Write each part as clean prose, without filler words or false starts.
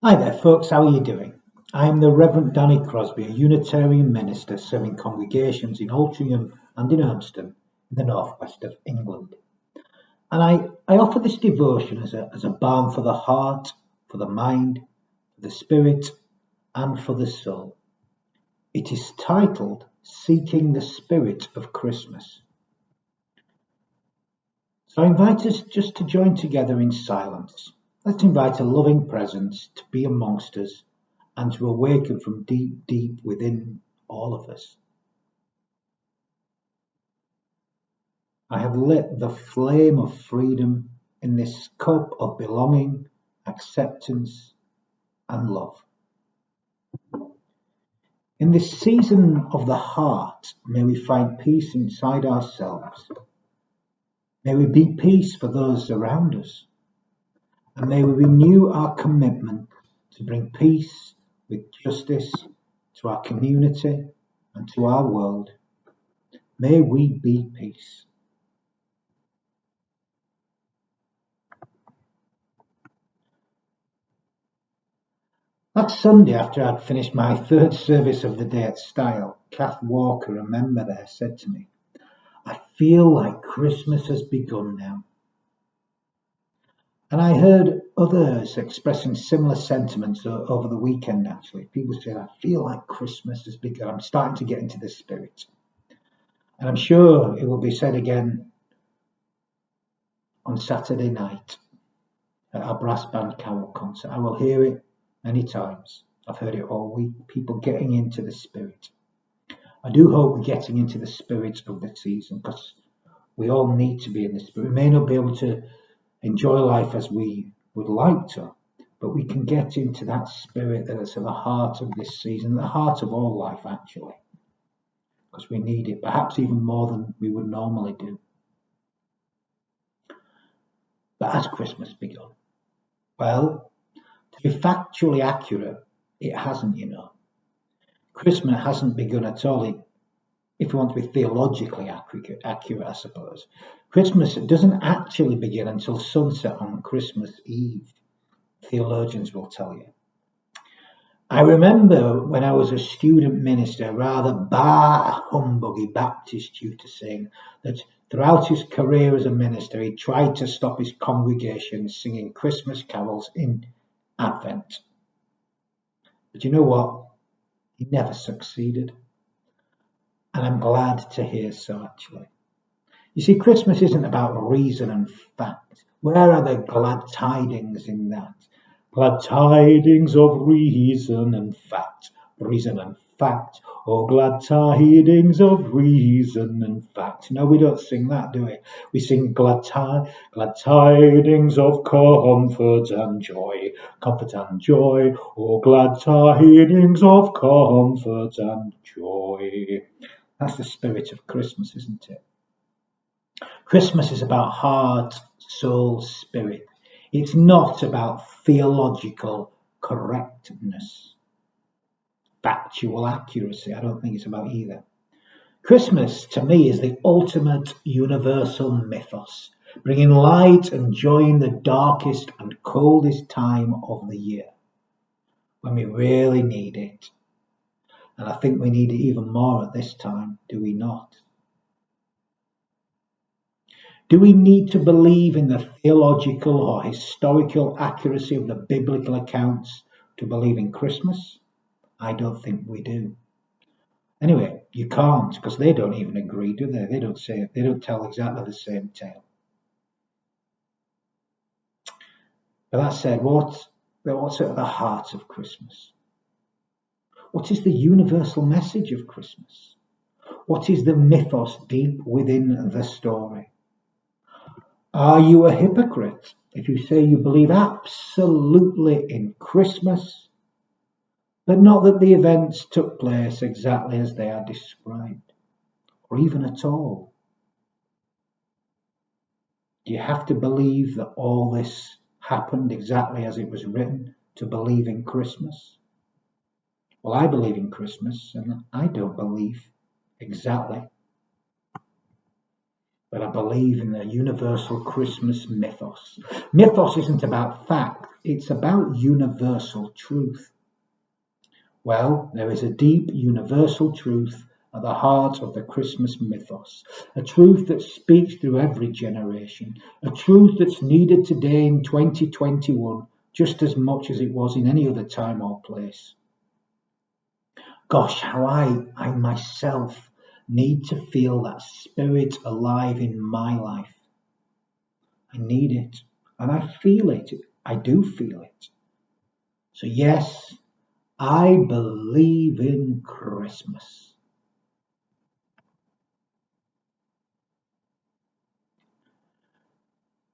Hi there, folks. How are you doing? I'm the Reverend Danny Crosby, a Unitarian minister serving congregations in Altrincham and in Urmston in the northwest of England. And I offer this devotion as a balm for the heart, for the mind, for the spirit, and for the soul. It is titled Seeking the Spirit of Christmas. So I invite us just to join together in silence. Let's invite a loving presence to be amongst us and to awaken from deep, deep within all of us. I have lit the flame of freedom in this cup of belonging, acceptance, and love. In this season of the heart, may we find peace inside ourselves. May we be peace for those around us. And may we renew our commitment to bring peace with justice to our community and to our world. May we be peace. That Sunday, after I'd finished my third service of the day at Style, Kath Walker, a member there, said to me, "I feel like Christmas has begun now." And I heard others expressing similar sentiments over the weekend, actually. People saying, "I feel like Christmas has begun. I'm starting to get into the spirit." And I'm sure it will be said again on Saturday night at our brass band carol concert. I will hear it many times. I've heard it all week. People getting into the spirit. I do hope we're getting into the spirit of the season, because we all need to be in the spirit. We may not be able to enjoy life as we would like to, but we can get into that spirit that is at the heart of this season, the heart of all life, actually, because we need it, perhaps even more than we would normally do. But has Christmas begun? Well, to be factually accurate, it hasn't, Christmas hasn't begun at all. If you want to be theologically accurate, I suppose. Christmas doesn't actually begin until sunset on Christmas Eve, theologians will tell you. I remember when I was a student minister, a rather humbuggy Baptist tutor, saying that throughout his career as a minister, he tried to stop his congregation singing Christmas carols in Advent. But you know what? He never succeeded. And I'm glad to hear so, actually. You see, Christmas isn't about reason and fact. Where are the glad tidings in that? Glad tidings of reason and fact. Reason and fact. Oh, glad tidings of reason and fact. No, we don't sing that, do we? We sing glad tidings of comfort and joy. Comfort and joy. Oh, glad tidings of comfort and joy. That's the spirit of Christmas, isn't it? Christmas is about heart, soul, spirit. It's not about theological correctness, factual accuracy. I don't think it's about either. Christmas, to me, is the ultimate universal mythos, bringing light and joy in the darkest and coldest time of the year, when we really need it. And I think we need it even more at this time, do we not? Do we need to believe in the theological or historical accuracy of the biblical accounts to believe in Christmas? I don't think we do. Anyway, you can't, because they don't even agree, do they? They don't tell exactly the same tale. But that said, what's at the heart of Christmas? What is the universal message of Christmas? What is the mythos deep within the story? Are you a hypocrite if you say you believe absolutely in Christmas, but not that the events took place exactly as they are described, or even at all? Do you have to believe that all this happened exactly as it was written to believe in Christmas? Well, I believe in Christmas, and I don't believe exactly, but I believe in the universal Christmas mythos. Mythos isn't about fact, it's about universal truth. Well, there is a deep universal truth at the heart of the Christmas mythos, a truth that speaks through every generation, a truth that's needed today in 2021 just as much as it was in any other time or place. Gosh, how I myself need to feel that spirit alive in my life. I need it, and I feel it. I do feel it. So yes, I believe in Christmas.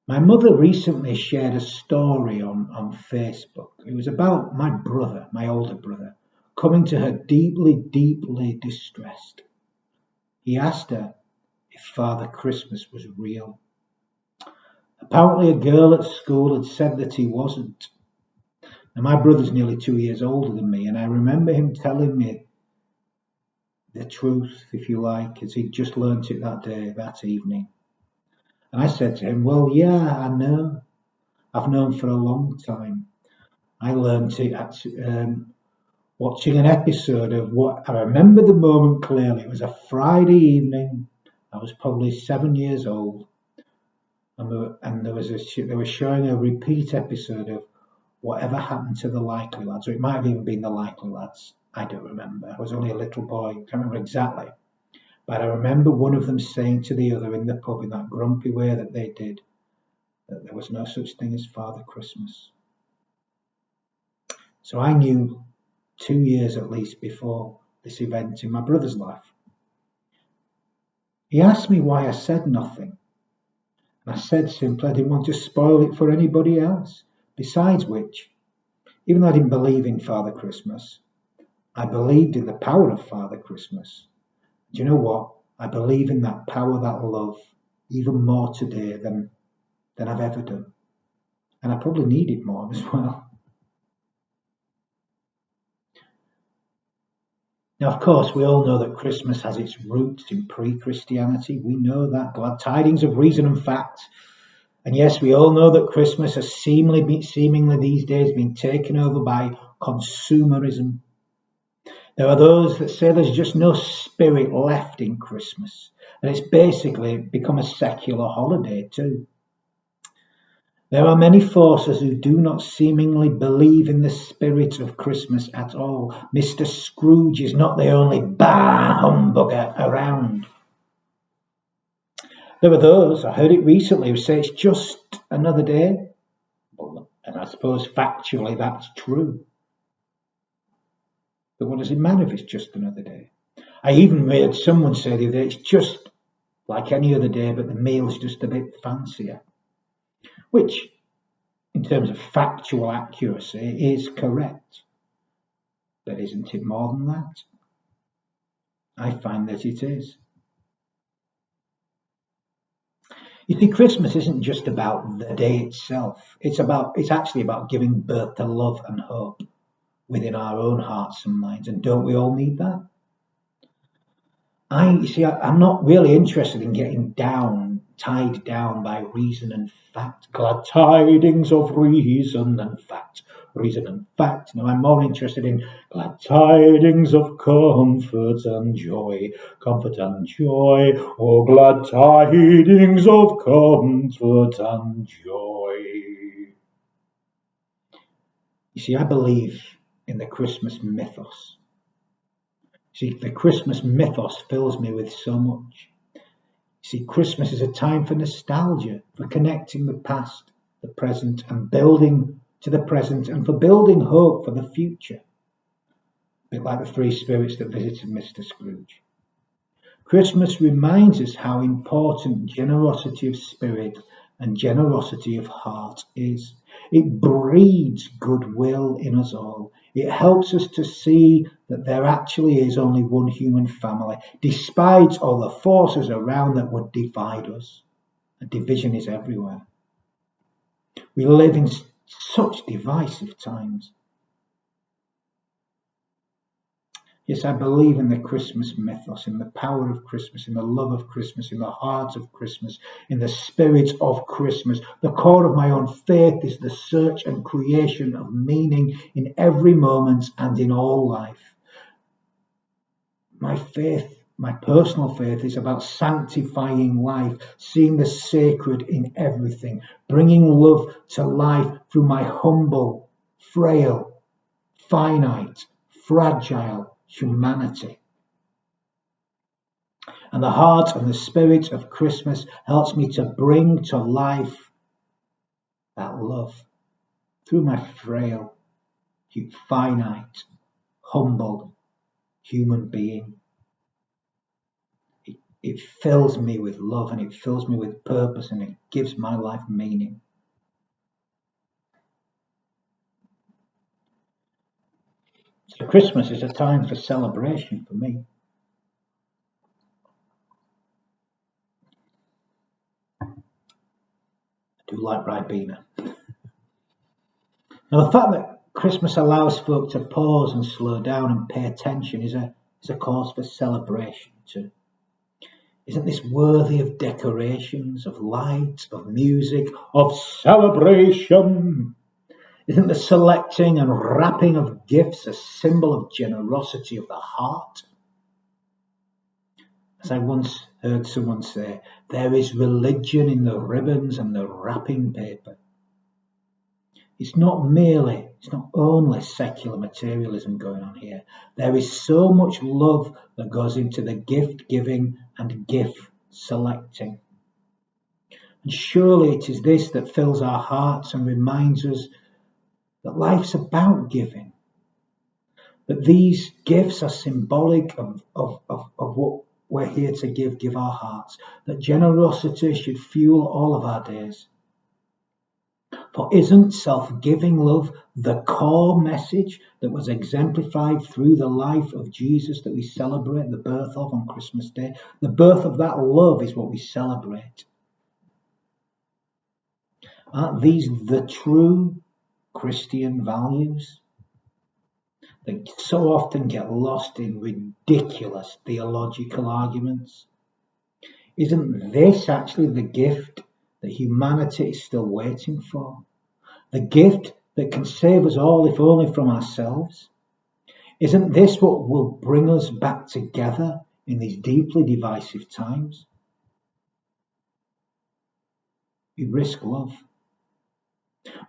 My mother recently shared a story on Facebook. It was about my brother, my older brother, coming to her deeply, deeply distressed. He asked her if Father Christmas was real. Apparently, a girl at school had said that he wasn't. Now, my brother's nearly 2 years older than me, and I remember him telling me the truth, if you like, as he'd just learnt it that day, that evening. And I said to him, well, yeah, I know. I've known for a long time. I learnt it at watching an episode of what I remember the moment clearly. It was a Friday evening. I was probably 7 years old, and they were showing a repeat episode of Whatever Happened to the Likely Lads, or it might have even been the Likely Lads. I don't remember. I was only a little boy. I can't remember exactly. But I remember one of them saying to the other in the pub in that grumpy way that they did, that there was no such thing as Father Christmas. So I knew 2 years at least before this event in my brother's life. He asked me why I said nothing. And I said simply I didn't want to spoil it for anybody else. Besides which, even though I didn't believe in Father Christmas, I believed in the power of Father Christmas. Do you know what? I believe in that power, that love, even more today than I've ever done. And I probably need it more as well. Now, of course, we all know that Christmas has its roots in pre-Christianity. We know that. Glad tidings of reason and fact. And yes, we all know that Christmas has seemingly these days been taken over by consumerism. There are those that say there's just no spirit left in Christmas, and it's basically become a secular holiday too. There are many forces who do not seemingly believe in the spirit of Christmas at all. Mr. Scrooge is not the only bah humbugger around. There are those, I heard it recently, who say it's just another day. And I suppose factually that's true. But what does it matter if it's just another day? I even heard someone say the other day, it's just like any other day, but the meal's just a bit fancier. Which, in terms of factual accuracy, is correct. But isn't it more than that? I find that it is. You see, Christmas isn't just about the day itself. It's actually about giving birth to love and hope within our own hearts and minds. And don't we all need that? I'm not really interested in getting tied down by reason and fact. Glad tidings of reason and fact. Reason and fact. No, I'm more interested in glad tidings of comfort and joy. Comfort and joy. Oh, glad tidings of comfort and joy. You see, I believe in the Christmas mythos. See, the Christmas mythos fills me with so much. See, Christmas is a time for nostalgia, for connecting the past, the present, and building to the present, and for building hope for the future. A bit like the three spirits that visited Mr. Scrooge. Christmas reminds us how important generosity of spirit and generosity of heart is. It breeds goodwill in us all. It helps us to see that there actually is only one human family, despite all the forces around that would divide us. A division is everywhere. We live in such divisive times. Yes, I believe in the Christmas mythos, in the power of Christmas, in the love of Christmas, in the heart of Christmas, in the spirit of Christmas. The core of my own faith is the search and creation of meaning in every moment and in all life. My faith, my personal faith, is about sanctifying life, seeing the sacred in everything, bringing love to life through my humble, frail, finite, fragile humanity. And the heart and the spirit of Christmas helps me to bring to life that love through my frail, finite, humble human being. It fills me with love and it fills me with purpose and it gives my life meaning. So Christmas is a time for celebration for me. I do like Ribena. Now the fact that Christmas allows folk to pause and slow down and pay attention is a cause for celebration too. Isn't this worthy of decorations, of light, of music, of celebration? Isn't the selecting and wrapping of gifts a symbol of generosity of the heart? As I once heard someone say, there is religion in the ribbons and the wrapping paper. It's not only secular materialism going on here. There is so much love that goes into the gift giving and gift selecting. And surely it is this that fills our hearts and reminds us that life's about giving. That these gifts are symbolic of what we're here to give our hearts. That generosity should fuel all of our days. For isn't self-giving love the core message that was exemplified through the life of Jesus that we celebrate the birth of on Christmas Day? The birth of that love is what we celebrate. Aren't these the true Christian values that so often get lost in ridiculous theological arguments? Isn't this actually the gift that humanity is still waiting for? The gift that can save us all, if only from ourselves? Isn't this what will bring us back together in these deeply divisive times? We risk love.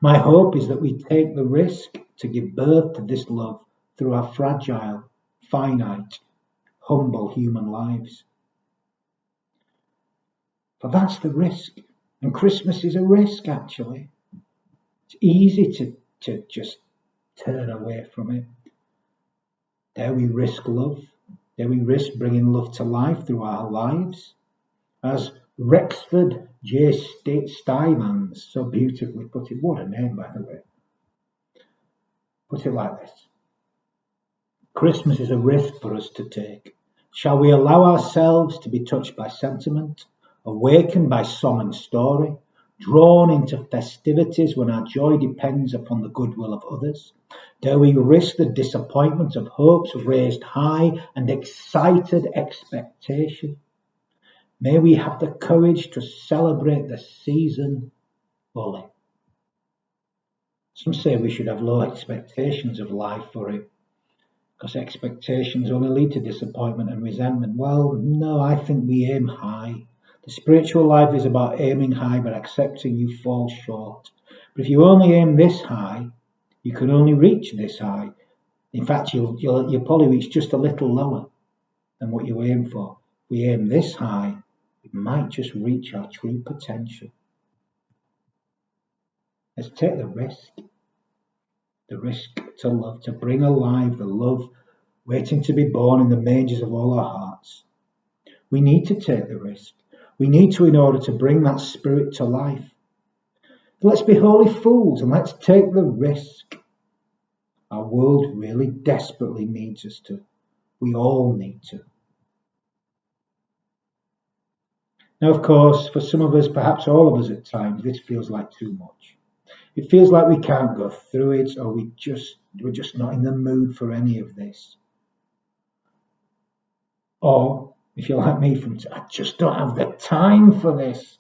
My hope is that we take the risk to give birth to this love through our fragile, finite, humble human lives. For that's the risk. And Christmas is a risk, actually. It's easy to just turn away from it. Dare we risk love? Dare we risk bringing love to life through our lives? As Rexford J. Steinmans so beautifully put it, what a name, by the way. Put it like this. Christmas is a risk for us to take. Shall we allow ourselves to be touched by sentiment, awakened by song and story, drawn into festivities when our joy depends upon the goodwill of others? Dare we risk the disappointment of hopes raised high and excited expectation? May we have the courage to celebrate the season fully. Some say we should have low expectations of life for it, because expectations only lead to disappointment and resentment. Well, no, I think we aim high. The spiritual life is about aiming high but accepting you fall short. But if you only aim this high, you can only reach this high. In fact, you'll probably reach just a little lower than what you aim for. If we aim this high, we might just reach our true potential. Let's take the risk to love, to bring alive the love waiting to be born in the mangers of all our hearts. We need to take the risk. We need to in order to bring that spirit to life. Let's be holy fools and let's take the risk. Our world really desperately needs us to. We all need to. Now, of course, for some of us, perhaps all of us at times, this feels like too much. It feels like we can't go through it, or we're just not in the mood for any of this. Or, if you're like me, I just don't have the time for this.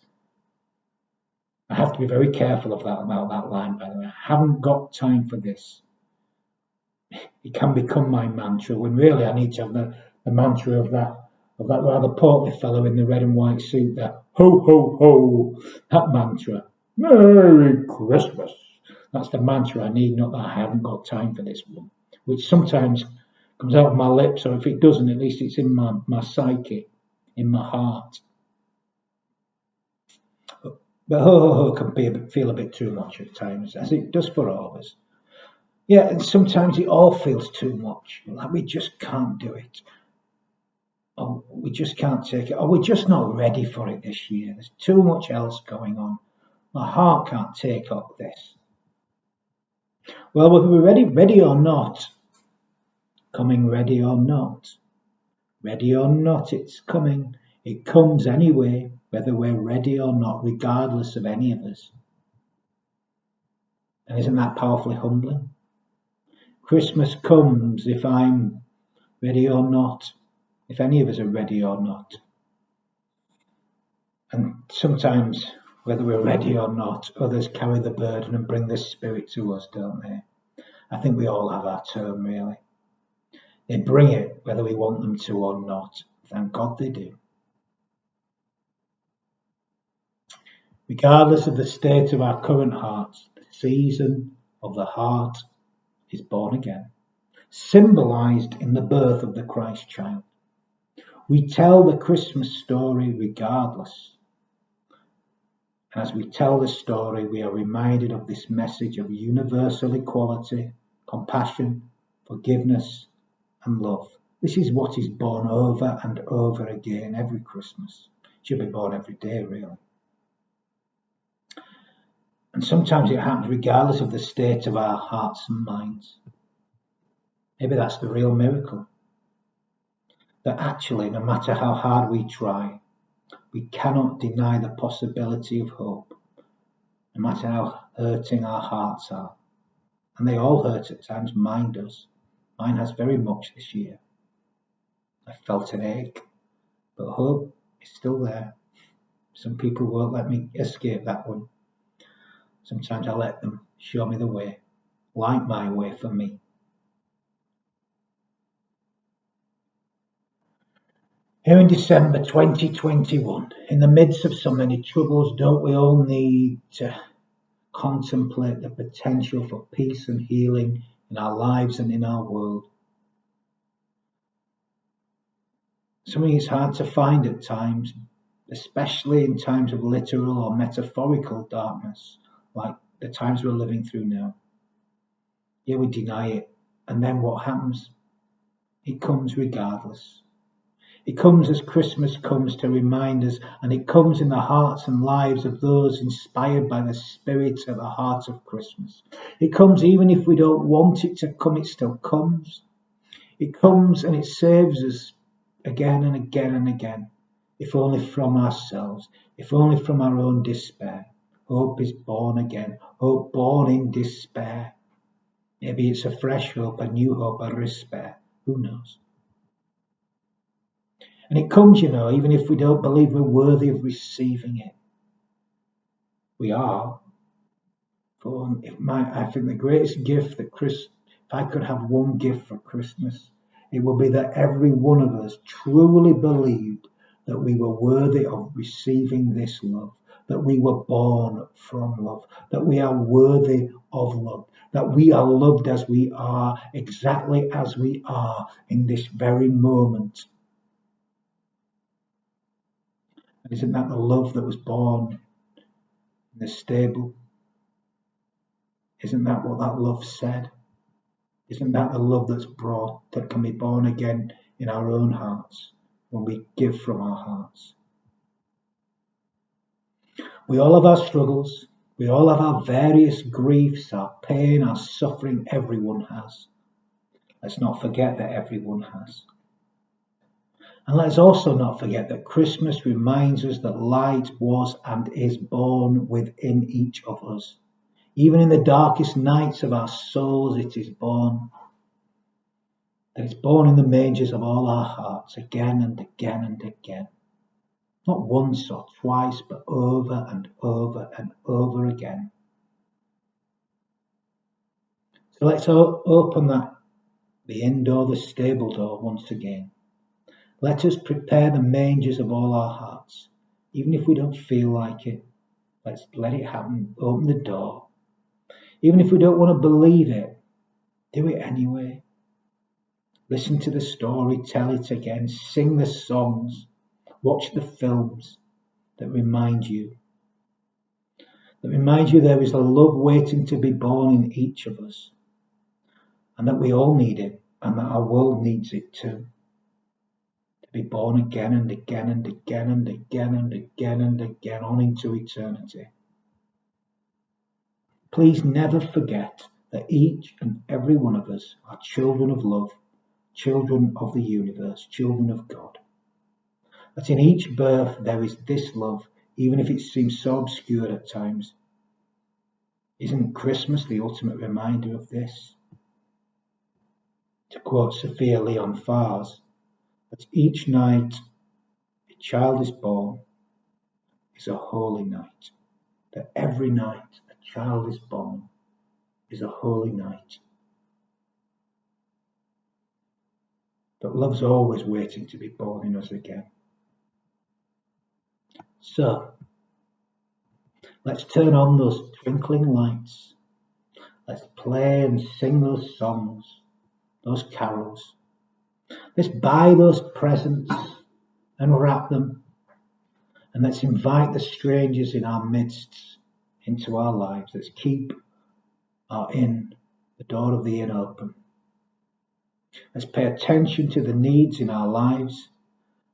I have to be very careful about that line, by the way. I haven't got time for this. It can become my mantra when really I need to have the mantra of that rather portly fellow in the red and white suit, that ho ho ho, that mantra. Merry Christmas. That's the mantra I need, not that I haven't got time for this one, which sometimes comes out of my lips, or if it doesn't, at least it's in my psyche, in my heart. But ho ho ho can feel a bit too much at times, as it does for all of us. Yeah, and sometimes it all feels too much, like we just can't do it. Or we just can't take it, or we're just not ready for it this year. There's too much else going on. My heart can't take up this. Well, whether we're ready or not, coming ready or not, it's coming. It comes anyway, whether we're ready or not, regardless of any of us. And isn't that powerfully humbling? Christmas comes if I'm ready or not, if any of us are ready or not. And sometimes, whether we're ready or not, others carry the burden and bring the spirit to us, don't they? I think we all have our turn, really. They bring it whether we want them to or not. Thank God they do. Regardless of the state of our current hearts, the season of the heart is born again, symbolized in the birth of the Christ child. We tell the Christmas story regardless. As we tell the story, we are reminded of this message of universal equality, compassion, forgiveness, and love. This is what is born over and over again every Christmas. It should be born every day, really. And sometimes it happens regardless of the state of our hearts and minds. Maybe that's the real miracle. That actually, no matter how hard we try, we cannot deny the possibility of hope, no matter how hurting our hearts are. And they all hurt at times. Mine does. Mine has very much this year. I felt an ache, but hope is still there. Some people won't let me escape that one. Sometimes I let them show me the way, light my way for me. Here in December 2021, in the midst of so many troubles, don't we all need to contemplate the potential for peace and healing in our lives and in our world? Something is hard to find at times, especially in times of literal or metaphorical darkness, like the times we're living through now. Yeah, we deny it, and then what happens? It comes regardless. It comes as Christmas comes to remind us, and it comes in the hearts and lives of those inspired by the Spirit at the heart of Christmas. It comes even if we don't want it to come, it still comes. It comes and it saves us again and again and again, if only from ourselves, if only from our own despair. Hope is born again, hope born in despair. Maybe it's a fresh hope, a new hope, a despair. Who knows? And it comes, even if we don't believe we're worthy of receiving it. We are. I think the greatest gift if I could have one gift for Christmas, it would be that every one of us truly believed that we were worthy of receiving this love, that we were born from love, that we are worthy of love, that we are loved as we are, exactly as we are in this very moment. And isn't that the love that was born in the stable? Isn't that what that love said? Isn't that the love that can be born again in our own hearts when we give from our hearts? We all have our struggles. We all have our various griefs, our pain, our suffering. Everyone has. Let's not forget that everyone has. And let's also not forget that Christmas reminds us that light was and is born within each of us. Even in the darkest nights of our souls, it is born. that it's born in the mangers of all our hearts again and again and again. Not once or twice, but over and over and over again. So let's open the inn door, the stable door once again. Let us prepare the mangers of all our hearts. Even if we don't feel like it, let's let it happen. Open the door. Even if we don't want to believe it, do it anyway. Listen to the story, tell it again, sing the songs, watch the films that remind you there is a love waiting to be born in each of us, and that we all need it, and that our world needs it too. To be born again and again and again and again and again and again on into eternity. Please never forget that each and every one of us are children of love, children of the universe, children of God. That in each birth there is this love, even if it seems so obscure at times. Isn't Christmas the ultimate reminder of this? To quote Sophia Leon Farrs, that each night a child is born is a holy night. That every night a child is born is a holy night. That love's always waiting to be born in us again. So, let's turn on those twinkling lights. Let's play and sing those songs, those carols. Let's buy those presents and wrap them. And let's invite the strangers in our midst into our lives. Let's keep the door of the inn open. Let's pay attention to the needs in our lives.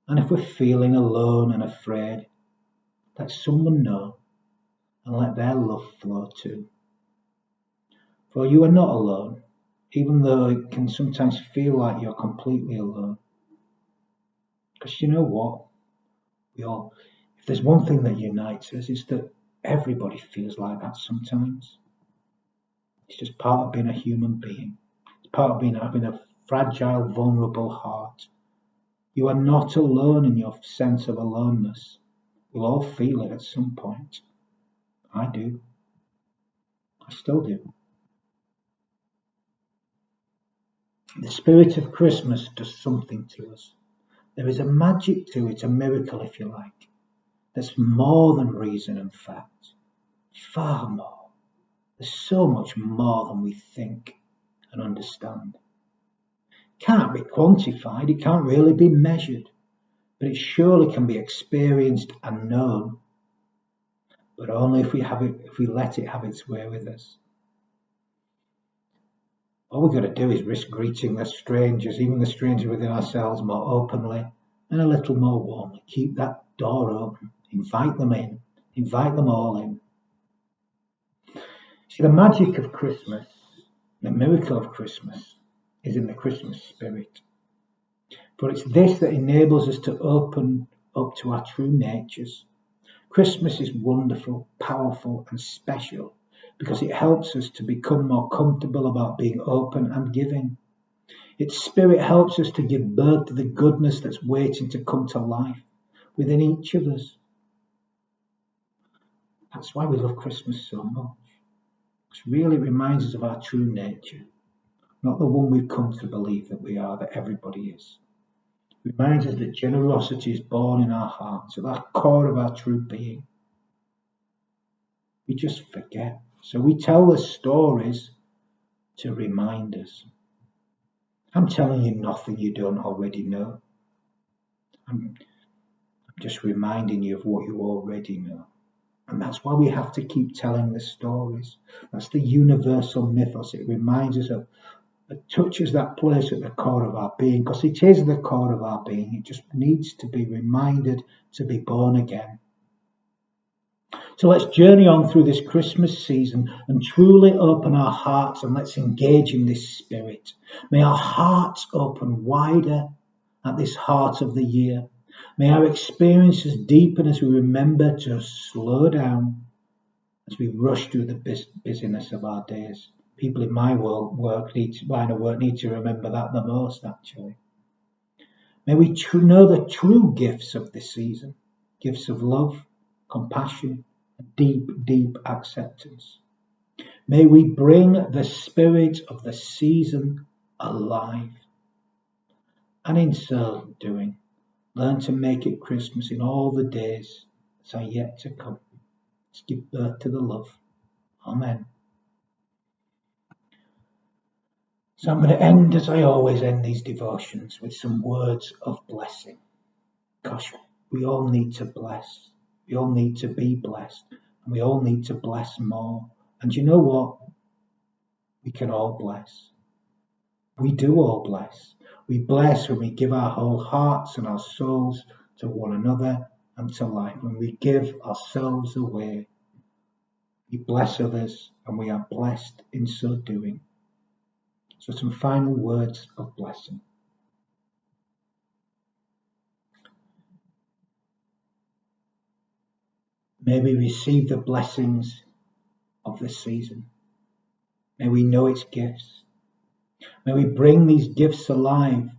And if we're feeling alone and afraid, let someone know and let their love flow too. For you are not alone, even though it can sometimes feel like you're completely alone. Because you know what? If there's one thing that unites us, it's that everybody feels like that sometimes. It's just part of being a human being. It's part of having a fragile, vulnerable heart. You are not alone in your sense of aloneness. We'll all feel it at some point. I do. I still do. The spirit of Christmas does something to us. There is a magic to it, a miracle if you like, that's more than reason and fact. Far more. There's so much more than we think and understand. It can't be quantified, it can't really be measured, but it surely can be experienced and known, but only if we let it have its way with us. All we've got to do is risk greeting the strangers, even the strangers within ourselves, more openly and a little more warmly. Keep that door open. Invite them in. Invite them all in. See, the magic of Christmas, the miracle of Christmas, is in the Christmas spirit. For it's this that enables us to open up to our true natures. Christmas is wonderful, powerful, and special because it helps us to become more comfortable about being open and giving. Its spirit helps us to give birth to the goodness that's waiting to come to life within each of us. That's why we love Christmas so much. It really reminds us of our true nature, not the one we've come to believe that we are, that everybody is. It reminds us that generosity is born in our hearts, at the core of our true being. We just forget. So we tell the stories to remind us. I'm telling you nothing you don't already know. I'm just reminding you of what you already know. And that's why we have to keep telling the stories. That's the universal mythos. It reminds us of, it touches that place at the core of our being, because it is the core of our being. It just needs to be reminded to be born again. So let's journey on through this Christmas season and truly open our hearts, and let's engage in this spirit. May our hearts open wider at this heart of the year. May our experiences deepen as we remember to slow down as we rush through the busyness of our days, People in my work need to remember that the most, actually. May we know the true gifts of this season, gifts of love, compassion, and deep, deep acceptance. May we bring the spirit of the season alive. And in so doing, learn to make it Christmas in all the days that are yet to come. Let's give birth to the love. Amen. So I'm going to end, as I always end these devotions, with some words of blessing. Gosh, we all need to bless. We all need to be blessed. And we all need to bless more. And you know what? We can all bless. We do all bless. We bless when we give our whole hearts and our souls to one another and to life. When we give ourselves away, we bless others, and we are blessed in so doing. So some final words of blessing. May we receive the blessings of this season. May we know its gifts. May we bring these gifts alive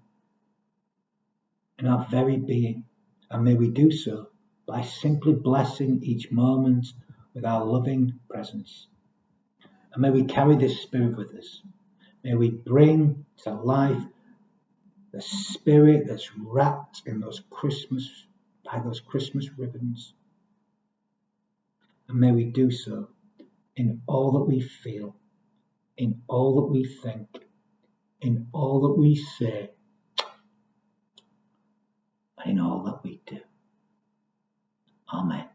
in our very being. And may we do so by simply blessing each moment with our loving presence. And may we carry this spirit with us. May we bring to life the spirit that's wrapped in those Christmas ribbons. And may we do so in all that we feel, in all that we think, in all that we say, and in all that we do. Amen.